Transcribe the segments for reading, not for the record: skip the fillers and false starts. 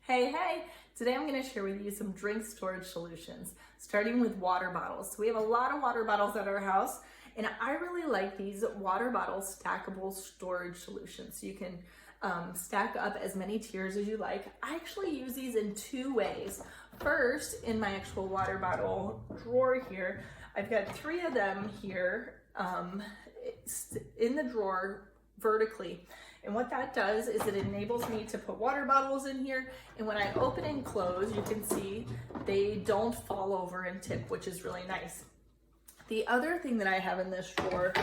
Hey, today I'm going to share with you some drink storage solutions, starting with water bottles. So we have a lot of water bottles at our house, and I really like these water bottle stackable storage solutions. So you can stack up as many tiers as you like. I actually use these in two ways. First, in my actual water bottle drawer here, I've got 3 of them here in the drawer vertically. And what that does is it enables me to put water bottles in here, and when I open and close, you can see they don't fall over and tip, which is really nice. The other thing that I have in this drawer,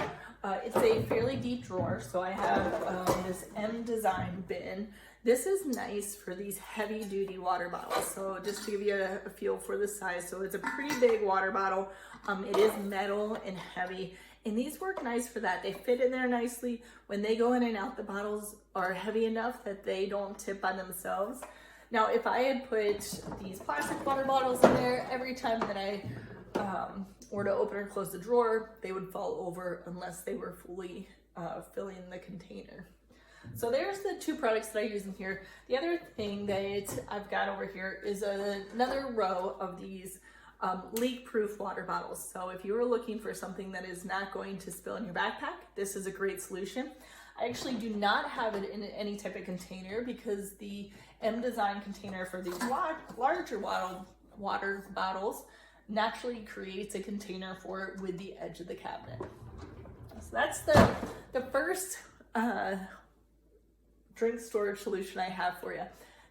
it's a fairly deep drawer, so I have this M Design bin. This is nice for these heavy duty water bottles. So just to give you a feel for the size, so it's a pretty big water bottle. It is metal and heavy, and these work nice for that. They fit in there nicely. When they go in and out, the bottles are heavy enough that they don't tip on themselves. Now, if I had put these plastic water bottles in there, every time that I were to open or close the drawer, they would fall over unless they were fully filling the container. So there's the 2 products that I use in here. The other thing that I've got over here is another row of these leak-proof water bottles. So if you were looking for something that is not going to spill in your backpack, this is a great solution. I actually do not have it in any type of container because the M Design container for these larger water bottles naturally creates a container for it with the edge of the cabinet. So that's the first drink storage solution I have for you.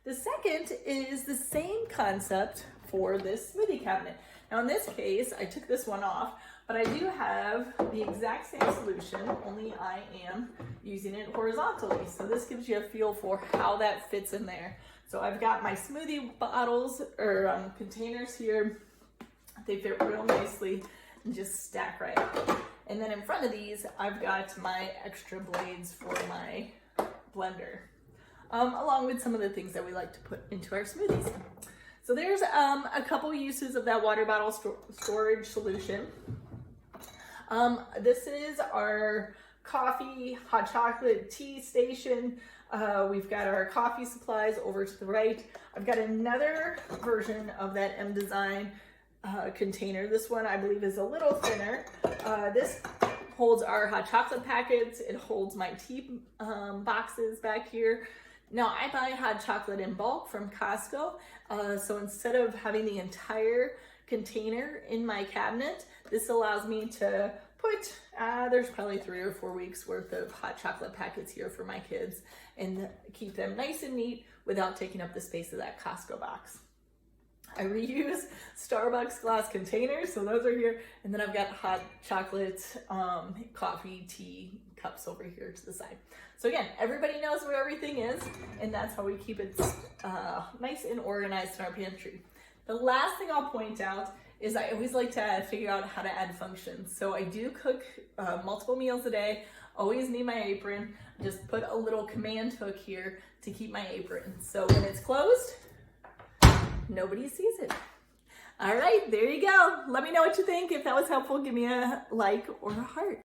The second is the same concept for this smoothie cabinet. Now in this case, I took this one off, but I do have the exact same solution, only I am using it horizontally. So this gives you a feel for how that fits in there. So I've got my smoothie bottles or containers here. They fit real nicely and just stack right up. And then in front of these, I've got my extra blades for my blender, along with some of the things that we like to put into our smoothies. So there's a couple uses of that water bottle storage solution. This is our coffee, hot chocolate, tea station. We've got our coffee supplies over to the right. I've got another version of that M Design container. This one I believe is a little thinner. This holds our hot chocolate packets. It holds my tea boxes back here. Now I buy hot chocolate in bulk from Costco. So instead of having the entire container in my cabinet, this allows me to put, there's probably 3 or 4 weeks worth of hot chocolate packets here for my kids and keep them nice and neat without taking up the space of that Costco box. I reuse Starbucks glass containers, so those are here. And then I've got hot chocolate, coffee, tea cups over here to the side. So again, everybody knows where everything is, and that's how we keep it nice and organized in our pantry. The last thing I'll point out is I always like to figure out how to add functions. So I do cook multiple meals a day, always need my apron. Just put a little command hook here to keep my apron. So when it's closed, nobody sees it. All right, there you go. Let me know what you think. If that was helpful, give me a like or a heart.